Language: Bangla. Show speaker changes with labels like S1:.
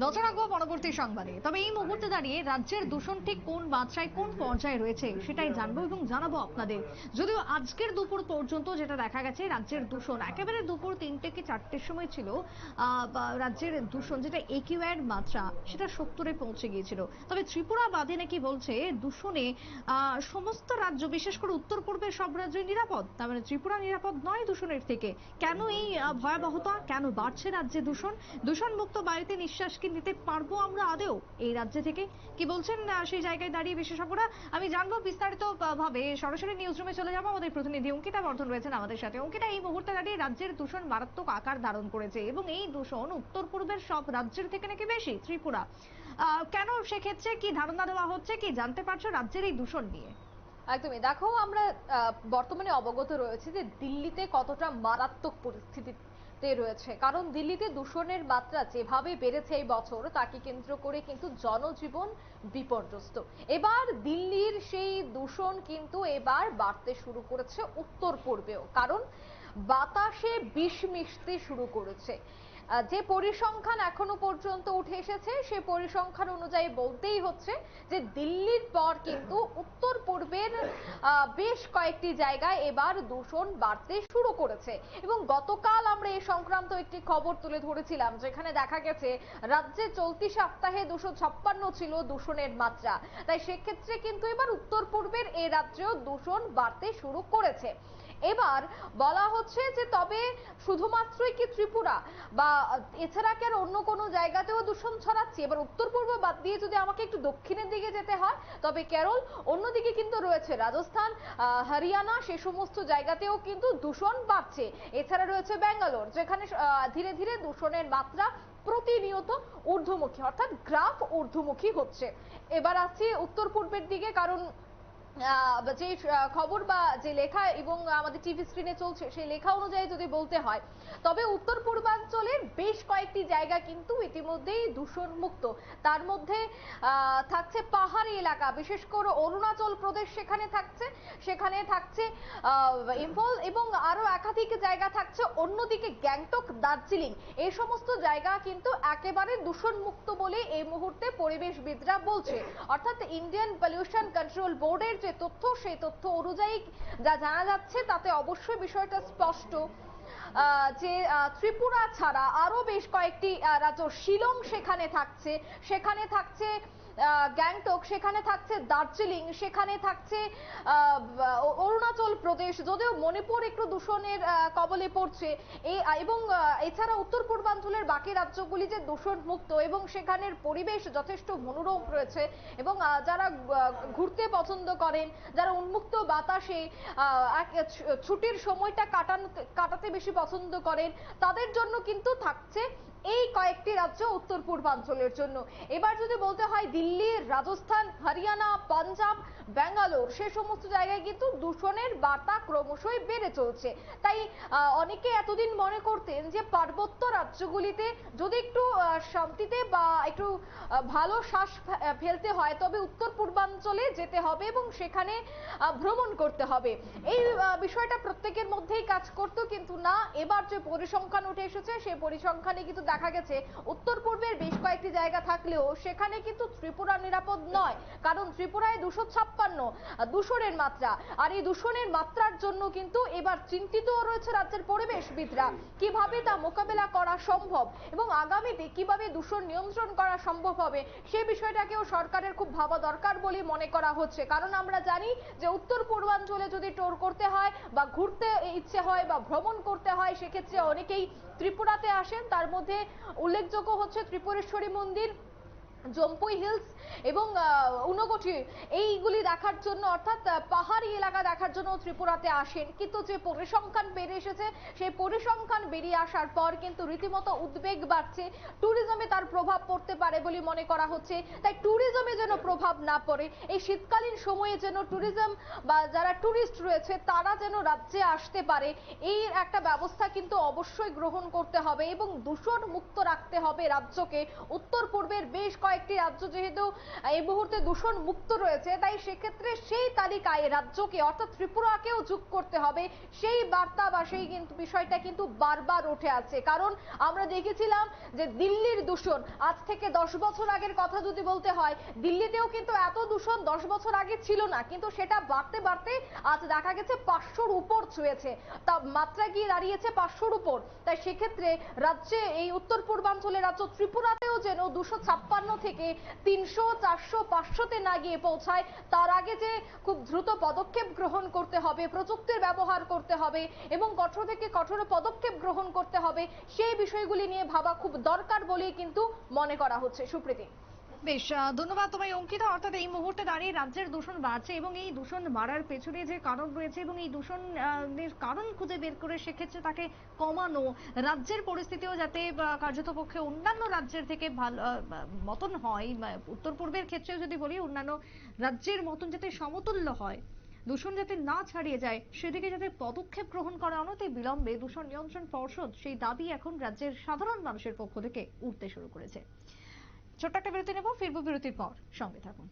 S1: নজর রাখবো পরবর্তী সংবাদে। তবে এই মুহূর্তে দাঁড়িয়ে রাজ্যের দূষণ ঠিক কোন মাত্রায় কোন পর্যায়ে রয়েছে সেটাই জানবো এবং জানাবো আপনাদের। যদিও আজকের দুপুর পর্যন্ত যেটা দেখা গেছে, রাজ্যের দূষণ একেবারে দুপুর 3টে কি 4টের সময় ছিল রাজ্যের দূষণ যেটা একিউআইয়ের মাত্রা সেটা 70-এ পৌঁছে গিয়েছিল। তবে ত্রিপুরা বাদে নাকি বলছে দূষণে সমস্ত রাজ্য, বিশেষ করে উত্তর পূর্বের সব রাজ্যই নিরাপদ। তার মানে ত্রিপুরা নিরাপদ নয় দূষণের থেকে। কেন এই ভয়াবহতা, কেন বাড়ছে রাজ্যে দূষণ? দূষণ মুক্ত বায়ুতে নিঃশ্বাস কি নিতে পারবো আমরা আদেও এই রাজ্য থেকে? কি বলছেন সেই জায়গায় দাঁড়িয়ে বিশেষজ্ঞরা, আমি জানবো বিস্তারিত ভাবে। সরাসরি নিউজ রুমে চলে যাবো, আমাদের প্রতিনিধি অঙ্কিতা বর্ধন রয়েছেন আমাদের সাথে। অঙ্কিতা, এই মুহূর্তে দাঁড়িয়ে রাজ্যের দূষণ মারাত্মক আকার ধারণ করেছে এবং এই দূষণ উত্তর পূর্বের সব রাজ্যের থেকে নাকি বেশি ত্রিপুরা। কেন, সেক্ষেত্রে কি ধারণা দেওয়া হচ্ছে, কি জানতে পারছো রাজ্যের এই দূষণ নিয়ে?
S2: একদমই, দেখো আমরা বর্তমানে অবগত রয়েছে যে দিল্লিতে কতটা মারাত্মক পরিস্থিতিতে রয়েছে, কারণ দিল্লিতে দূষণের মাত্রা যেভাবে বেড়েছে এই বছর তাকে কেন্দ্র করে কিন্তু জনজীবন বিপর্যস্ত। এবার দিল্লির সেই দূষণ কিন্তু এবার বাড়তে শুরু করেছে উত্তর পূর্বেও, কারণ বাতাসে বিষ মিশতে শুরু করেছে। যে পরিসংখ্যান এখনো পর্যন্ত উঠে এসেছে সে পরিসংখ্যান অনুযায়ী বলতেই হচ্ছে যে দিল্লির পর কিন্তু উত্তর পূর্বের বেশ কয়েকটি জায়গায় এবার দূষণ বাড়তে শুরু করেছে। এবং গতকাল আমরা এই সংক্রান্ত একটি খবর তুলে ধরেছিলাম, যেখানে দেখা গেছে রাজ্যে চলতি সপ্তাহে 256 ছিল দূষণের মাত্রা। তাই সেক্ষেত্রে কিন্তু এবার উত্তর পূর্বের এই রাজ্যেও দূষণ বাড়তে শুরু করেছে। এবার বলা হচ্ছে যে তবে শুধুমাত্রই কি ত্রিপুরা বা এছাড়া কি আর অন্য কোনো জায়গাতেও দূষণ ছড়াচ্ছে? এবার উত্তর পূর্ব বাদ দিয়ে যদি আমাকে একটু দক্ষিণের দিকে যেতে হয়, তবে কেরল, অন্যদিকে কিন্তু রয়েছে রাজস্থান, হরিয়ানা, সে সমস্ত জায়গাতেও কিন্তু দূষণ বাড়ছে। এছাড়া রয়েছে ব্যাঙ্গালোর, যেখানে ধীরে ধীরে দূষণের মাত্রা প্রতিনিয়ত ঊর্ধ্বমুখী, অর্থাৎ গ্রাফ ঊর্ধ্বমুখী হচ্ছে। এবার আসছি উত্তর পূর্বের দিকে, কারণ যে খবর বা যে লেখা এবং আমাদের টিভি স্ক্রিনে চলছে সেই লেখা অনুযায়ী যদি বলতে হয়, তবে উত্তর পূর্বাঞ্চলের বেশ কয়েকটি জায়গা কিন্তু ইতিমধ্যেই দূষণ মুক্ত। তার মধ্যে থাকছে পাহাড়ি এলাকা, বিশেষ করে অরুণাচল প্রদেশ সেখানে থাকছে ইম্ফল, এবং আরো একাধিক জায়গা থাকছে অন্যদিকে গ্যাংটক, দার্জিলিং, এই সমস্ত জায়গা কিন্তু একেবারে দূষণ মুক্ত বলে এই মুহূর্তে পরিবেশবিদরা বলছে। অর্থাৎ ইন্ডিয়ান পলিউশন কন্ট্রোল বোর্ডের যে তথ্য, সেই তথ্য অনুযায়ী যা জানা যাচ্ছে তাতে অবশ্যই বিষয়টা স্পষ্ট যে ত্রিপুরা ছাড়া আরো বেশ কয়েকটি রাজ্য, শিলং সেখানে থাকছে গ্যাংটক, সেখানে থাকছে দার্জিলিং, সেখানে থাকছে অরুণাচল প্রদেশ, যদিও মণিপুর একটু দূষণের কবলে পড়ছে। এবং এছাড়া উত্তর পূর্বাঞ্চলের বাকি রাজ্যগুলি যে দূষণ মুক্ত এবং সেখানের পরিবেশ যথেষ্ট মনোরম রয়েছে, এবং যারা ঘুরতে পছন্দ করেন, যারা উন্মুক্ত বাতাসে ছুটির সময়টা কাটাতে বেশি পছন্দ করেন, তাদের জন্য কিন্তু থাকছে এই কয়েকটি রাজ্য উত্তর পূর্বাঞ্চলের জন্য। এবার যদি বলতে হয় দিল্লি, রাজস্থান, হরিয়ানা, পাঞ্জাব, ব্যাঙ্গালোর, সে সমস্ত জায়গায় কিন্তু দূষণের বার্তা ক্রমশই বেড়ে চলছে। তাই অনেকে এতদিন মনে করতেন যে পার্বত্য রাজ্যগুলিতে যদি একটু শান্তিতে বা একটু ভালো শ্বাস ফেলতে হয় তবে উত্তর পূর্বাঞ্চলে যেতে হবে এবং সেখানে ভ্রমণ করতে হবে। এই বিষয়টা প্রত্যেকের মধ্যেই কাজ করতো, কিন্তু না, এবার যে পরিসংখ্যান উঠে এসেছে সেই পরিসংখ্যানে কিন্তু দেখা গেছে উত্তর পূর্বের বেশ কয়েকটি জায়গা থাকলেও সেখানে কিন্তু ত্রিপুরা নিরাপদ নয়, কারণ ত্রিপুরায় 256 দূষণের মাত্রা। আর এই দূষণের মাত্রার জন্য কিন্তু এবার চিন্তিত রয়েছে রাজ্যের পরিবেশবিদরা, কিভাবে তা মোকাবেলা করা সম্ভব এবং আগামীতে কিভাবে দূষণ নিয়ন্ত্রণ করা সম্ভব হবে সে বিষয়টাকেও সরকারের খুব ভাবা দরকার বলে মনে করা হচ্ছে। কারণ আমরা জানি যে উত্তর পূর্বাঞ্চলে যদি ট্যুর করতে হয় বা ঘুরতে ইচ্ছে হয় বা ভ্রমণ করতে হয়, সেক্ষেত্রে অনেকেই ত্রিপুরাতে আসেন। তার মধ্যে উল্লেখযোগ্য হচ্ছে ত্রিপুরেশ্বরী মন্দির, জম্পুই হিলস এবং ঊনকোটি, এইগুলি দেখার জন্য, অর্থাৎ পাহাড়ি এলাকা দেখার জন্য ত্রিপুরাতে আসেন। কিন্তু যে পরিসংখ্যান বেরিয়ে এসেছে সেই পরিসংখ্যান বেরিয়ে আসার পর কিন্তু রীতিমতো উদ্বেগ বাড়ছে, ট্যুরিজমে তার প্রভাব পড়তে পারে বলে মনে করা হচ্ছে। তাই ট্যুরিজমে যেন প্রভাব না পড়ে, এই শীতকালীন সময়ে যেন ট্যুরিজম বা যারা ট্যুরিস্ট রয়েছে তারা যেন রাজ্যে আসতে পারে, এই একটা ব্যবস্থা কিন্তু অবশ্যই গ্রহণ করতে হবে এবং দূষণ মুক্ত রাখতে হবে রাজ্যকে। উত্তর পূর্বের বেশ কয়েকটি রাজ্য যেহেতু এই মুহূর্তে দূষণ মুক্ত রয়েছে, তাই সেক্ষেত্রে সেই তালিকায় রাজ্যকে অর্থাৎ ত্রিপুরাকেও যোগ করতে হবে, সেই বার্তা বা সেই কিন্তু বিষয়টা কিন্তু বারবার উঠে আসছে। কারণ আমরা দেখেছিলাম যে দিল্লির দূষণ আজ থেকে 10 বছর আগের কথা যদি বলতে হয়, দিল্লিতেও কিন্তু এত দূষণ 10 বছর আগে ছিল না, কিন্তু সেটা বাড়তে বাড়তে আজ দেখা গেছে 500-র উপর ছুঁয়েছে, তা মাত্রা গিয়ে দাঁড়িয়েছে 500-র উপর। তাই সেক্ষেত্রে রাজ্যে এই উত্তর পূর্বাঞ্চলের রাজ্য ত্রিপুরাতেও যেন 256 থেকে 300, 400, 500-তে না গিয়ে পৌঁছায়, তার আগে যে খুব দ্রুত পদক্ষেপ গ্রহণ করতে হবে, প্রযুক্তির ব্যবহার করতে হবে এবং কঠোর থেকে কঠোর পদক্ষেপ গ্রহণ করতে হবে, সেই বিষয়গুলি নিয়ে ভাবা খুব দরকার বলেই কিন্তু মনে করা হচ্ছে। সুপ্রীতি।
S1: বেশ, ধন্যবাদ তোমায় অঙ্কিতা। অর্থাৎ এই মুহূর্তে দাঁড়িয়ে রাজ্যের দূষণ বাড়ছে এবং এই দূষণ বাড়ার পেছনে যে কারণ রয়েছে এবং এই দূষণ এর কারণ খুঁজে বের করে সেক্ষেত্রে তাকে কমানো, রাজ্যের পরিস্থিতিও যাতে কার্যতপক্ষে অন্যান্য রাজ্যের থেকে ভালো মতন হয়, উত্তর পূর্বের ক্ষেত্রেও যদি বলি অন্যান্য রাজ্যের মতন যাতে সমতুল্য হয়, দূষণ যাতে না ছাড়িয়ে যায় সেদিকে যাতে পদক্ষেপ গ্রহণ করা অনতি বিলম্বে দূষণ নিয়ন্ত্রণ পর্ষদ, সেই দাবি এখন রাজ্যের সাধারণ মানুষের পক্ষ থেকে উঠতে শুরু করেছে। ছোট্ট একটা বিরতি নেব, ফিরবো বিরতির পর, সঙ্গে থাকুন।